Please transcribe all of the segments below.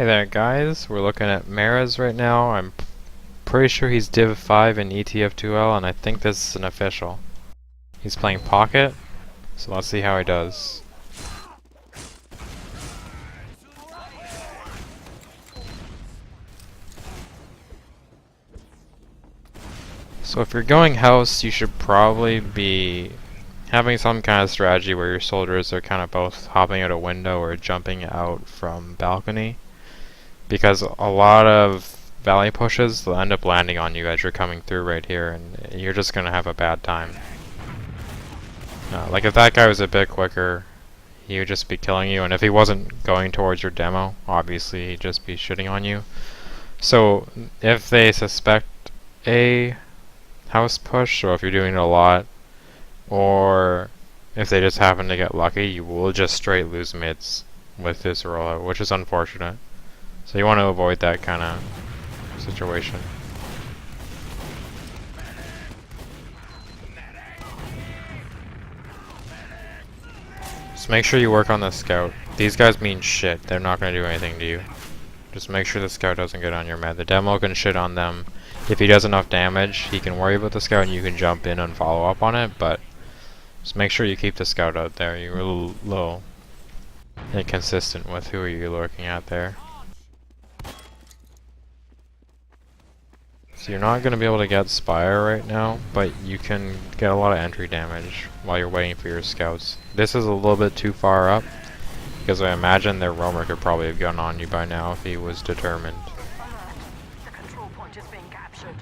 Hey there guys, we're looking at Marez right now. I'm pretty sure he's Div 5 in ETF2L and I think this is an official. He's playing Pocket, so let's see how he does. So if you're going house, you should probably be having some kind of strategy where your soldiers are kind of both hopping out a window or jumping out from balcony. Because a lot of valley pushes, they'll end up landing on you as you're coming through right here, and you're just gonna have a bad time. Like if that guy was a bit quicker, he would just be killing you, and if he wasn't going towards your demo, obviously he'd just be shitting on you. So if they suspect a house push, or if you're doing it a lot, or if they just happen to get lucky, you will just straight lose mids with this rollout, which is unfortunate. So you want to avoid that kind of situation. Just make sure you work on the scout. These guys mean shit. They're not going to do anything to you. Just make sure the scout doesn't get on your med. The demo can shit on them. If he does enough damage, he can worry about the scout and you can jump in and follow up on it, but just make sure you keep the scout out there. You're a little inconsistent with who you're looking at there. So you're not going to be able to get Spire right now, but you can get a lot of entry damage while you're waiting for your scouts. This is a little bit too far up, because I imagine their roamer could probably have gone on you by now if he was determined. The control point is being captured.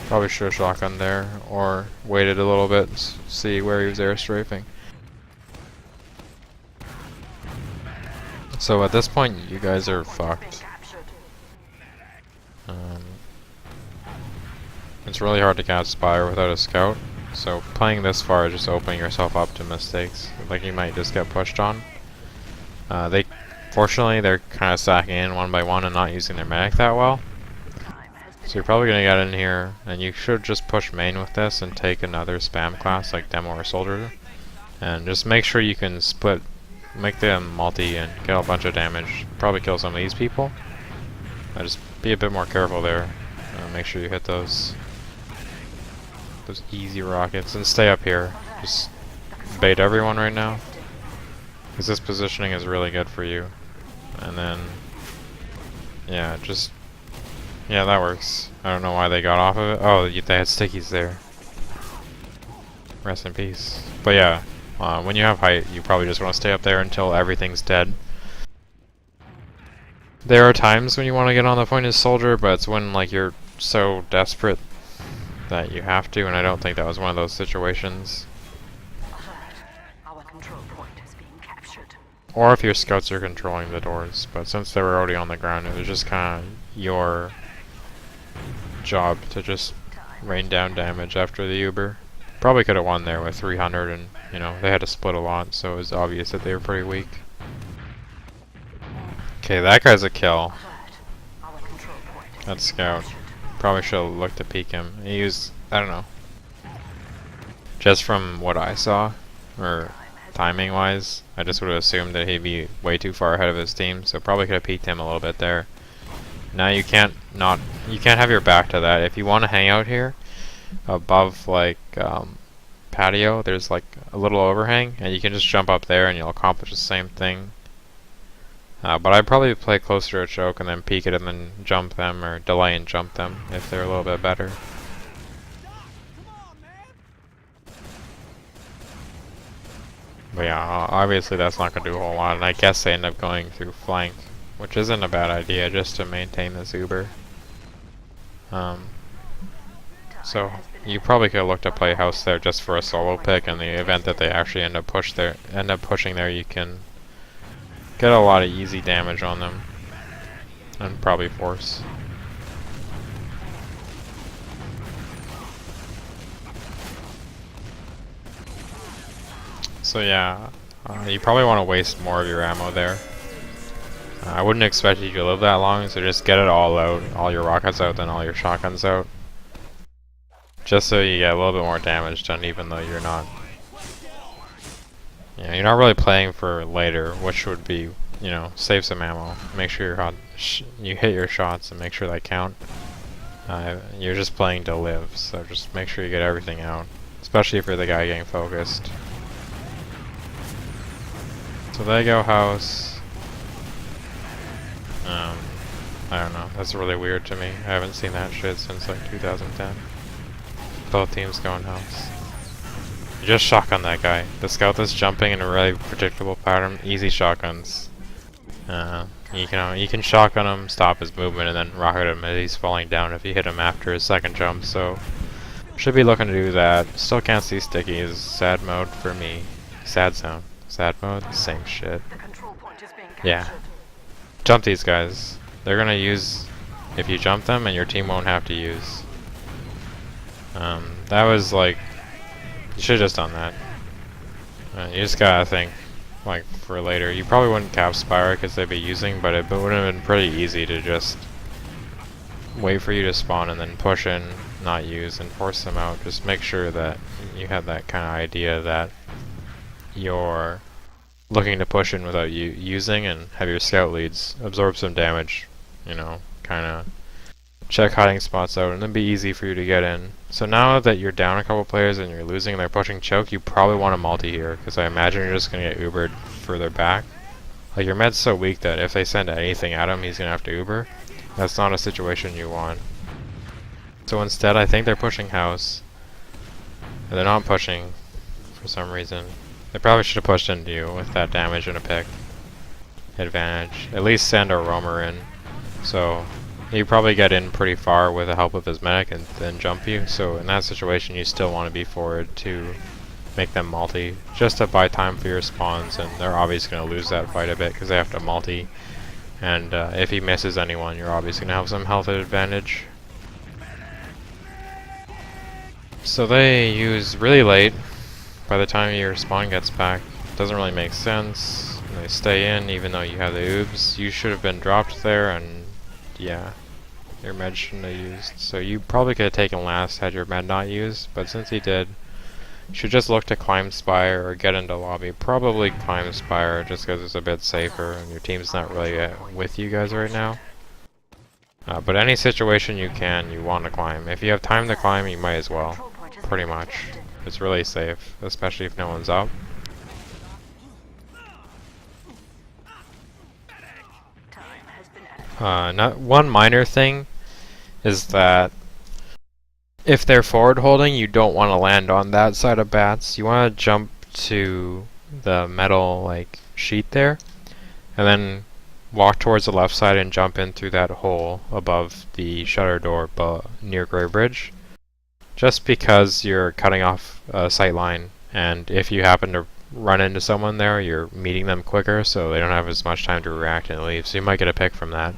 Probably should have shotgunned there, or waited a little bit and see where he was air strafing. So at this point, you guys are fucked. It's really hard to catch Spire without a scout, so playing this far is just opening yourself up to mistakes. Like you might just get pushed on. Fortunately, they're kind of stacking in one by one and not using their medic that well. So you're probably gonna get in here, and you should just push main with this and take another spam class like demo or soldier, and just make sure you can split, make them multi and get a bunch of damage. Probably kill some of these people. Just be a bit more careful there. Make sure you hit those easy rockets and stay up here. Just bait everyone right now, because this positioning is really good for you. And then yeah, that works. I don't know why they got off of it. Oh, they had stickies there. Rest in peace. But yeah, when you have height, you probably just want to stay up there until everything's dead. There are times when you want to get on the point as soldier, but it's when like you're so desperate that you have to, and I don't think that was one of those situations. Our control point is being captured. Or if your scouts are controlling the doors, but since they were already on the ground, it was just kind of your job to just rain down damage after the Uber. Probably could have won there with 300, and you know, they had to split a lot, so it was obvious that they were pretty weak. Okay, that guy's a kill. That scout. Probably should have looked to peek him. He used, I don't know. Just from what I saw, or timing wise, I just would have assumed that he'd be way too far ahead of his team, so probably could have peeked him a little bit there. Now you can't have your back to that. If you want to hang out here, above like patio, there's like a little overhang, and you can just jump up there and you'll accomplish the same thing. But I'd probably play closer to a choke and then peek it and then jump them, or delay and jump them if they're a little bit better. But yeah, obviously that's not going to do a whole lot, and I guess they end up going through flank, which isn't a bad idea just to maintain this Uber. So you probably could have looked to play house there just for a solo pick. In the event that they actually end up pushing there, you can get a lot of easy damage on them, and probably force. So yeah, you probably want to waste more of your ammo there. I wouldn't expect you to live that long, so just get it all out, all your rockets out, then all your shotguns out. Just so you get a little bit more damage done, even though you're not Yeah, you're not really playing for later, which would be, you know, save some ammo. Make sure you hit your shots and make sure they count. You're just playing to live, so just make sure you get everything out, especially if you're the guy getting focused. So they go house. I don't know. That's really weird to me. I haven't seen that shit since like 2010. Both teams going house. You just shotgun that guy. The scout that's jumping in a really predictable pattern. Easy shotguns. You can shotgun him, stop his movement, and then rocket him as he's falling down if you hit him after his second jump. So should be looking to do that. Still can't see stickies. Sad mode for me. Sad zone. Sad mode. Same shit. Yeah. Jump these guys. They're gonna use if you jump them, and your team won't have to use. That was like, you should have just done that. You just gotta think, like, for later. You probably wouldn't cap Spire because they'd be using, but it would have been pretty easy to just wait for you to spawn and then push in, not use, and force them out. Just make sure that you have that kind of idea that you're looking to push in without you using, and have your scout leads absorb some damage, you know, kind of check hiding spots out, and then be easy for you to get in. So now that you're down a couple players and you're losing and they're pushing choke, you probably want to multi here, because I imagine you're just going to get Ubered further back. Like, your med's so weak that if they send anything at him, he's going to have to Uber. That's not a situation you want. So instead, I think they're pushing house. And they're not pushing for some reason. They probably should have pushed into you with that damage and a pick advantage. At least send a roamer in. So he'd probably get in pretty far with the help of his medic and then jump you. So in that situation, you still want to be forward to make them multi, just to buy time for your spawns, and they're obviously going to lose that fight a bit because they have to multi. And if he misses anyone, you're obviously going to have some health advantage. So they use really late. By the time your spawn gets back, doesn't really make sense. And they stay in even though you have the oobs. You should have been dropped there, and yeah, your med shouldn't have used. So you probably could have taken last had your med not used, but since he did, you should just look to climb Spire or get into lobby. Probably climb Spire just because it's a bit safer and your team's not really with you guys right now. But any situation you want to climb. If you have time to climb, you might as well. Pretty much. It's really safe, especially if no one's up. One minor thing is that if they're forward holding, you don't want to land on that side of bats. You want to jump to the metal like sheet there, and then walk towards the left side and jump in through that hole above the shutter door near Grey Bridge. Just because you're cutting off a sight line, and if you happen to run into someone there, you're meeting them quicker, so they don't have as much time to react and leave. So you might get a pick from that.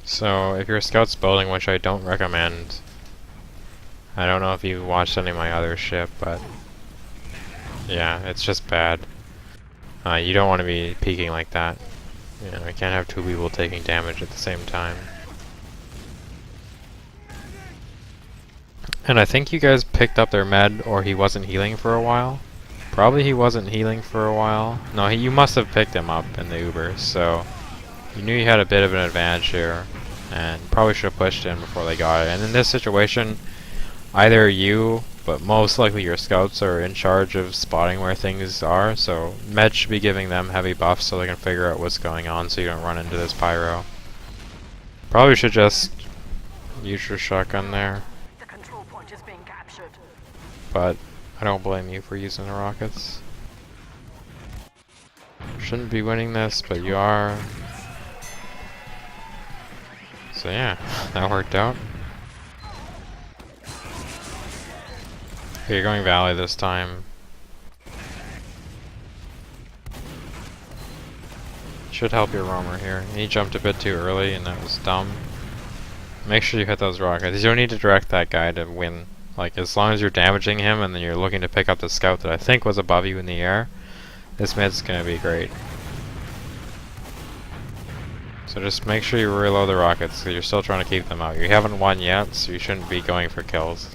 So if your scout's building, which I don't recommend, I don't know if you watched any of my other shit, but yeah, it's just bad. You don't want to be peeking like that. You know, you can't have two people taking damage at the same time. And I think you guys picked up their med, or he wasn't healing for a while. Probably he wasn't healing for a while. No, you must have picked him up in the Uber, so you knew you had a bit of an advantage here, and probably should have pushed in before they got it. And in this situation, either you, but most likely your scouts, are in charge of spotting where things are, so med should be giving them heavy buffs so they can figure out what's going on so you don't run into this pyro. Probably should just use your shotgun there. The control point is being captured. But I don't blame you for using the rockets. Shouldn't be winning this, but you are. So yeah, that worked out. Okay, you're going Valley this time. Should help your roamer here. He jumped a bit too early and that was dumb. Make sure you hit those rockets. You don't need to direct that guy to win. Like, as long as you're damaging him and then you're looking to pick up the scout that I think was above you in the air, this mid's gonna be great. So just make sure you reload the rockets, because you're still trying to keep them out. You haven't won yet, so you shouldn't be going for kills.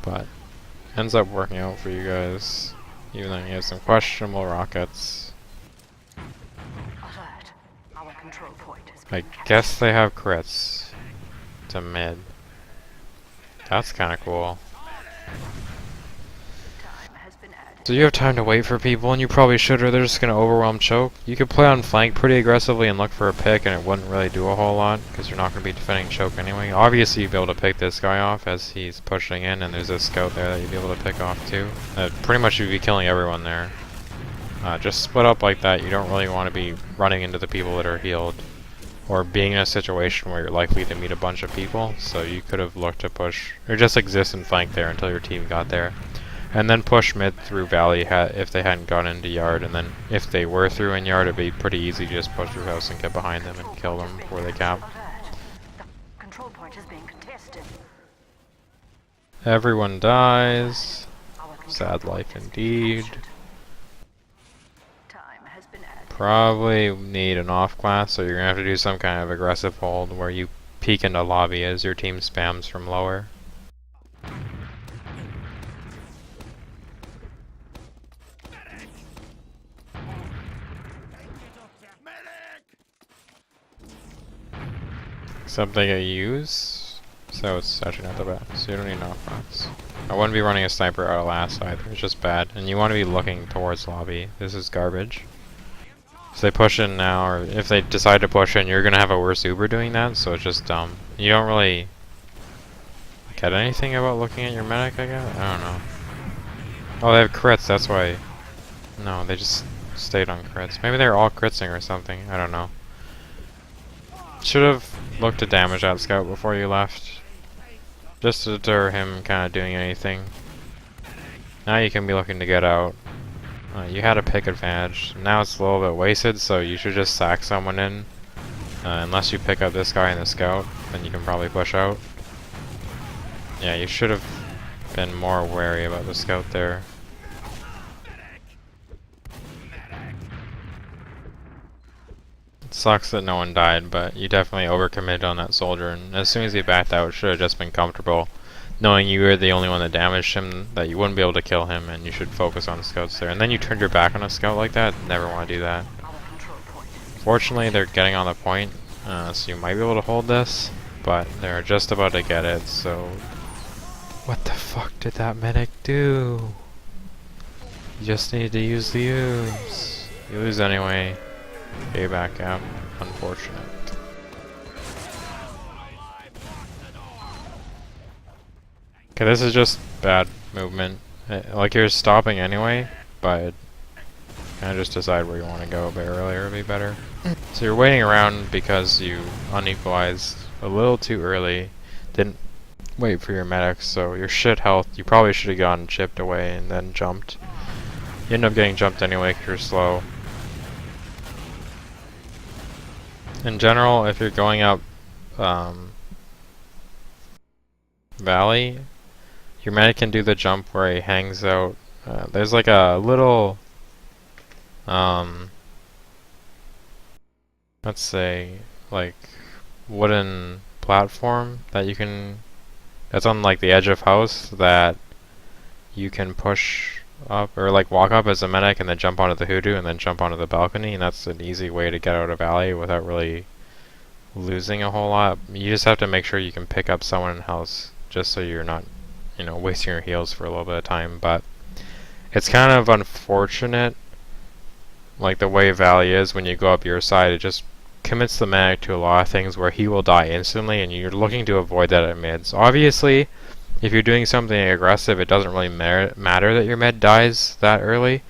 But ends up working out for you guys, even though you have some questionable rockets. Alert. Our control point is I being guess they have crits to mid. That's kind of cool. time has been added. So you have time to wait for people, and you probably should, or they're just going to overwhelm choke. You could play on flank pretty aggressively and look for a pick, and it wouldn't really do a whole lot, because you're not going to be defending choke anyway. Obviously, you'd be able to pick this guy off as he's pushing in, and there's a scout there that you'd be able to pick off too. Pretty much you'd be killing everyone there. Just split up like that. You don't really want to be running into the people that are healed, or being in a situation where you're likely to meet a bunch of people. So you could have looked to push, or just exist in flank there until your team got there. And then push mid through valley if they hadn't gone into yard, and then if they were through in yard, it'd be pretty easy to just push through house and get behind them and kill them before they cap. Alert. The control point is being contested. Everyone dies. Our control Sad point life is being indeed. captured. Time has been added. Probably need an off class, so you're gonna have to do some kind of aggressive hold where you peek into lobby as your team spams from lower. Something I use, so it's actually not that bad. So you don't need knockbacks. I wouldn't be running a sniper out of last either. It's just bad, and you want to be looking towards lobby. This is garbage. If they push in now, or if they decide to push in, you're gonna have a worse Uber doing that. So it's just dumb. You don't really get anything about looking at your medic, I guess. I don't know. Oh, they have crits. That's why. No, they just stayed on crits. Maybe they're all critsing or something. I don't know. Should have looked to damage that scout before you left, just to deter him kind of doing anything. Now you can be looking to get out. You had a pick advantage. Now it's a little bit wasted, so you should just sack someone in. Unless you pick up this guy in the scout, then you can probably push out. Yeah, you should have been more wary about the scout there. It sucks that no one died, but you definitely overcommitted on that soldier, and as soon as he backed out, it should have just been comfortable knowing you were the only one that damaged him, that you wouldn't be able to kill him, and you should focus on the scouts there. And then you turned your back on a scout like that. Never want to do that. Our control point is Fortunately, they're getting on the point, so you might be able to hold this, but they're just about to get it, so... What the fuck did that medic do? You just need to use the use. You lose anyway. Payback out. Unfortunate. Okay, this is just bad movement. Like you're stopping anyway, but kind of just decide where you want to go a bit earlier would be better. So you're waiting around because you unequalized a little too early. Didn't wait for your medics, so your shit health, you probably should have gotten chipped away and then jumped. You end up getting jumped anyway because you're slow. In general, if you're going up valley, your medic can do the jump where he hangs out. There's like a little, let's say, like wooden platform that you can, that's on like the edge of house that you can push up, or like walk up as a medic and then jump onto the hoodoo and then jump onto the balcony, and that's an easy way to get out of alley without really losing a whole lot. You just have to make sure you can pick up someone in house, just so you're not, you know, wasting your heals for a little bit of time. But it's kind of unfortunate, like the way Valley is when you go up your side, it just commits the medic to a lot of things where he will die instantly, and you're looking to avoid that at mids. Obviously, if you're doing something aggressive, it doesn't really matter that your med dies that early.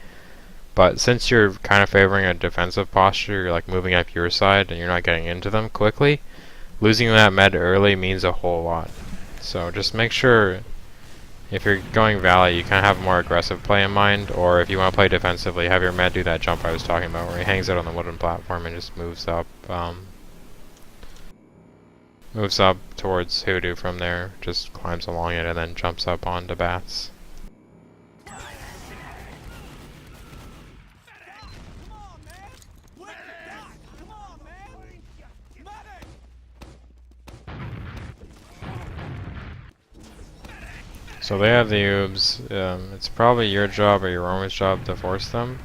But since you're kind of favoring a defensive posture, you're like moving up your side and you're not getting into them quickly, losing that med early means a whole lot. So just make sure if you're going Valley, you kind of have a more aggressive play in mind, or if you want to play defensively, have your med do that jump I was talking about where he hangs out on the wooden platform and just moves up towards Hoodoo from there, just climbs along it and then jumps up onto bats. So they have the oobs. It's probably your job or your roamer's job to force them.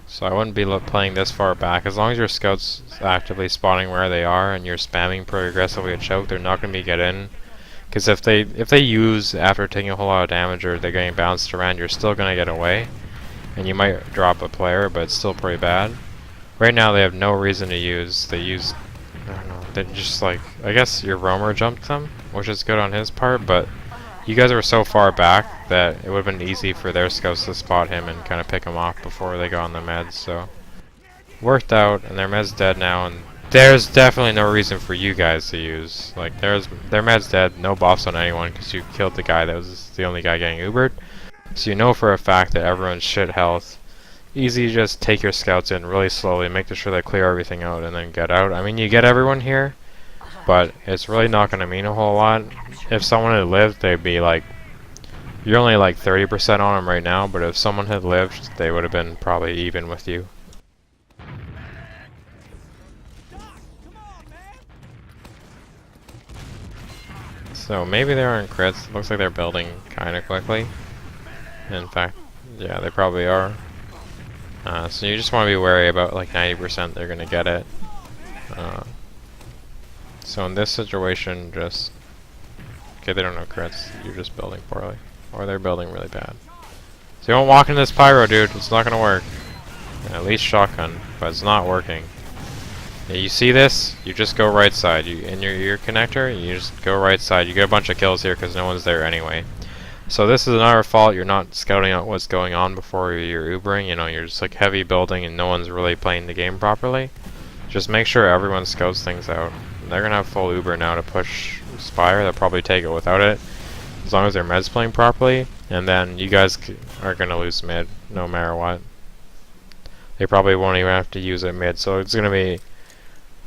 So I wouldn't be playing this far back. As long as your scout's actively spotting where they are and you're spamming pretty aggressively a choke, they're not going to be get in. Because if they use after taking a whole lot of damage or they're getting bounced around, you're still going to get away. And you might drop a player, but it's still pretty bad. Right now they have no reason to use. They use, I don't know, they just like, I guess your roamer jumped them, which is good on his part, but you guys were so far back that it would have been easy for their scouts to spot him and kind of pick him off before they got on the meds, so worked out, and their med's dead now, and there's definitely no reason for you guys to use. Like, their med's dead, no buffs on anyone because you killed the guy that was the only guy getting Ubered. So you know for a fact that everyone's shit health. Easy to just take your scouts in really slowly, making sure they clear everything out, and then get out. I mean, you get everyone here, but it's really not going to mean a whole lot. If someone had lived, they'd be like, you're only like 30% on them right now, but if someone had lived, they would have been probably even with you. So maybe they aren't crits. Looks like they're building kind of quickly. In fact, yeah, they probably are. So you just want to be wary about like 90% they're going to get it. So in this situation, just... Okay, they don't know crits. You're just building poorly. Or they're building really bad. So you don't walk into this pyro, dude. It's not going to work. At least shotgun, but it's not working. Yeah, you see this? You just go right side. You in your connector, you just go right side. You get a bunch of kills here because no one's there anyway. So this is another fault. You're not scouting out what's going on before you're Ubering. You know, you're just like heavy building and no one's really playing the game properly. Just make sure everyone scouts things out. They're gonna have full Uber now to push Spire. They'll probably take it without it, as long as their med's playing properly. And then you guys are gonna lose mid, no matter what. They probably won't even have to use it mid, so it's gonna be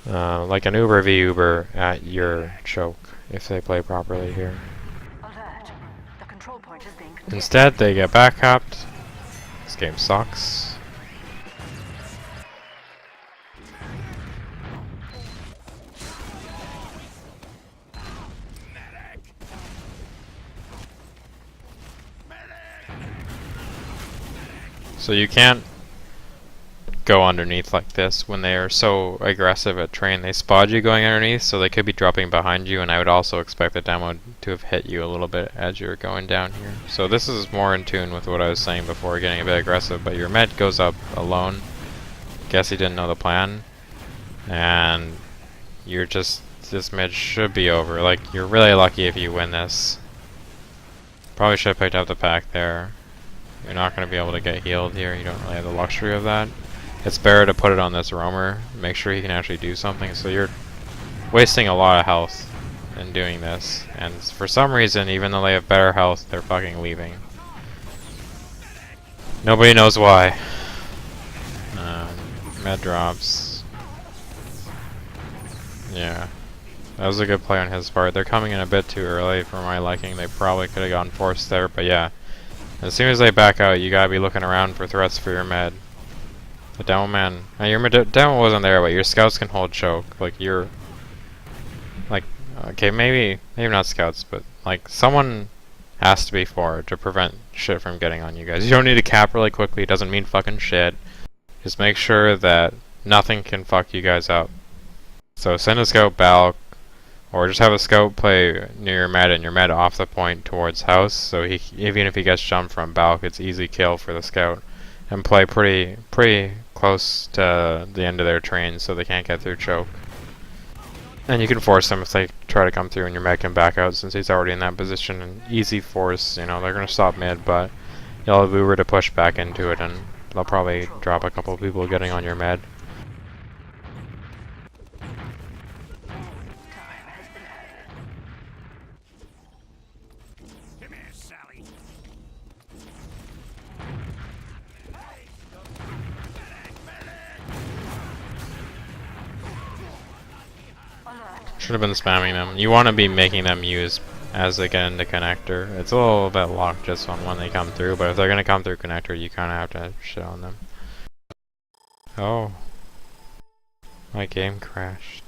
like an Uber v Uber at your choke if they play properly here. Alert. The control point is being Instead, they get backcapped. This game sucks. So you can't go underneath like this when they are so aggressive at train. They spot you going underneath, so they could be dropping behind you, and I would also expect the demo to have hit you a little bit as you're going down here. So this is more in tune with what I was saying before, getting a bit aggressive, but your med goes up alone. Guess he didn't know the plan. And you're just, this mid should be over. Like, you're really lucky if you win this. Probably should have picked up the pack there. You're not going to be able to get healed here. You don't really have the luxury of that. It's better to put it on this roamer. Make sure he can actually do something. So you're wasting a lot of health in doing this. And for some reason, even though they have better health, they're fucking leaving. Nobody knows why. Med drops. Yeah. That was a good play on his part. They're coming in a bit too early for my liking. They probably could have gone forced there, but yeah. As soon as they back out, you gotta be looking around for threats for your med. The demo man, your demo wasn't there, but your scouts can hold choke. Like you're, like, okay, maybe not scouts, but like someone has to be forward to prevent shit from getting on you guys. You don't need to cap really quickly. It doesn't mean fucking shit. Just make sure that nothing can fuck you guys up. So send a scout back. Or just have a scout play near your med and your med off the point towards house, so he, even if he gets jumped from Balk, it's easy kill for the scout. And play pretty close to the end of their train so they can't get through choke. And you can force them if they try to come through and your med can back out since he's already in that position. And easy force, you know, they're going to stop mid, but you'll have Uber to push back into it and they'll probably drop a couple of people getting on your med. Should have been spamming them. You want to be making them use as they get into connector. It's a little bit locked just on when they come through, but if they're going to come through connector, you kind of have to shit on them. Oh. My game crashed.